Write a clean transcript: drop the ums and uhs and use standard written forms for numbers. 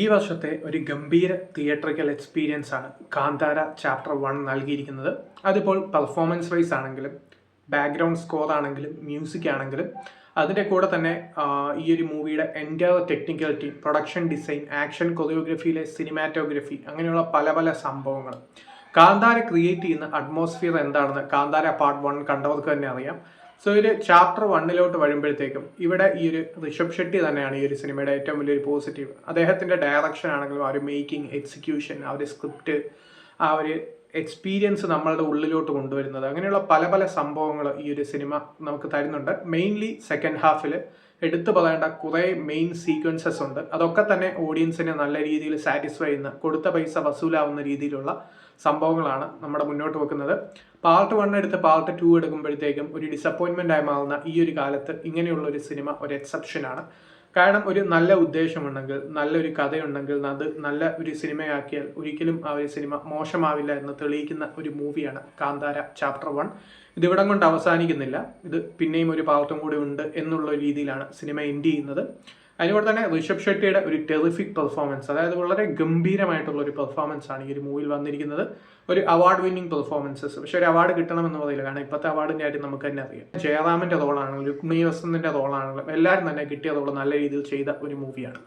ഈ വർഷത്തെ ഒരു ഗംഭീര തിയേറ്ററിക്കൽ എക്സ്പീരിയൻസ് ആണ് കാന്താര ചാപ്റ്റർ 1 നൽകിയിരിക്കുന്നത്. അതിപ്പോൾ പെർഫോമൻസ് വൈസ് ആണെങ്കിലും ബാക്ക്ഗ്രൗണ്ട് സ്കോർ ആണെങ്കിലും മ്യൂസിക് ആണെങ്കിലും അതിൻ്റെ കൂടെ തന്നെ ഈ ഒരു മൂവിയുടെ entire technical team, production design, action കൊറിയോഗ്രഫിയിലെ സിനിമാറ്റോഗ്രഫി, അങ്ങനെയുള്ള പല പല സംഭവങ്ങൾ. കാന്താര ക്രിയേറ്റ് ചെയ്യുന്ന അറ്റ്മോസ്ഫിയർ എന്താണെന്ന് കാന്താര പാർട്ട് 1 കണ്ടവർക്ക് തന്നെ അറിയാം. സോ ഒരു ചാപ്റ്റർ 1 വരുമ്പോഴത്തേക്കും ഇവിടെ ഈ ഒരു ഋഷഭ് ഷെട്ടി തന്നെയാണ് ഈ ഒരു സിനിമയുടെ ഏറ്റവും വലിയൊരു പോസിറ്റീവ്. അദ്ദേഹത്തിൻ്റെ ഡയറക്ഷൻ ആണെങ്കിലും ആ ഒരു മേക്കിംഗ്, എക്സിക്യൂഷൻ, ആ ഒരു സ്ക്രിപ്റ്റ്, ആ ഒരു എക്സ്പീരിയൻസ് നമ്മളുടെ ഉള്ളിലോട്ട് കൊണ്ടുവരുന്നത്, അങ്ങനെയുള്ള പല പല സംഭവങ്ങൾ ഈ ഒരു സിനിമ നമുക്ക് തരുന്നുണ്ട്. മെയിൻലി സെക്കൻഡ് ഹാഫിൽ എടുത്തു പറയേണ്ട കുറേ മെയിൻ സീക്വൻസസ് ഉണ്ട്. അതൊക്കെ തന്നെ ഓഡിയൻസിനെ നല്ല രീതിയിൽ സാറ്റിസ്ഫൈ ചെയ്യുന്ന, കൊടുത്ത പൈസ വസൂലാവുന്ന രീതിയിലുള്ള സംഭവങ്ങളാണ് നമ്മുടെ മുന്നോട്ട് വെക്കുന്നത്. പാർട്ട് 1 എടുത്ത് പാർട്ട് 2 എടുക്കുമ്പോഴത്തേക്കും ഒരു ഡിസപ്പോയിൻമെൻ്റ് ആയി മാറുന്ന ഈ ഒരു കാലത്ത് ഇങ്ങനെയുള്ള ഒരു സിനിമ ഒരു എക്സെപ്ഷനാണ്. കാരണം ഒരു നല്ല ഉദ്ദേശമുണ്ടെങ്കിൽ, നല്ലൊരു കഥയുണ്ടെങ്കിൽ, അത് നല്ല ഒരു സിനിമയാക്കിയാൽ ഒരിക്കലും ആ ഒരു സിനിമ മോശമാവില്ല എന്ന് തെളിയിക്കുന്ന ഒരു മൂവിയാണ് കാന്താര ചാപ്റ്റർ 1. ഇതിവിടം കൊണ്ട് അവസാനിക്കുന്നില്ല. ഇത് പിന്നെയും ഒരു പാർട്ടും കൂടി ഉണ്ട് എന്നുള്ള രീതിയിലാണ് സിനിമ എൻഡ് ചെയ്യുന്നത്. അതിനോട് തന്നെ ഋഷഭ് ഷെട്ടിയുടെ ഒരു ടെറിഫിക് പെർഫോമൻസ്, അതായത് വളരെ ഗംഭീരമായിട്ടുള്ള ഒരു പെർഫോമൻസ് ആണ് ഈ ഒരു മൂവിയിൽ വന്നിരിക്കുന്നത്. ഒരു അവാർഡ് വിന്നിങ് പെർഫോമൻസസ്. പക്ഷേ ഒരു അവാർഡ് കിട്ടണമെന്ന് പറയില്ല, കാരണം ഇപ്പോഴത്തെ അവാർഡിൻ്റെ ആയിട്ട് നമുക്ക് തന്നെ അറിയാം. ജയറാമിൻ്റെ റോളാണെങ്കിലും രുക്മിണി വസന്തിൻ്റെ റോളാണെങ്കിലും എല്ലാവരും തന്നെ കിട്ടിയ റോൾ നല്ല രീതിയിൽ ചെയ്ത ഒരു മൂവിയാണ്.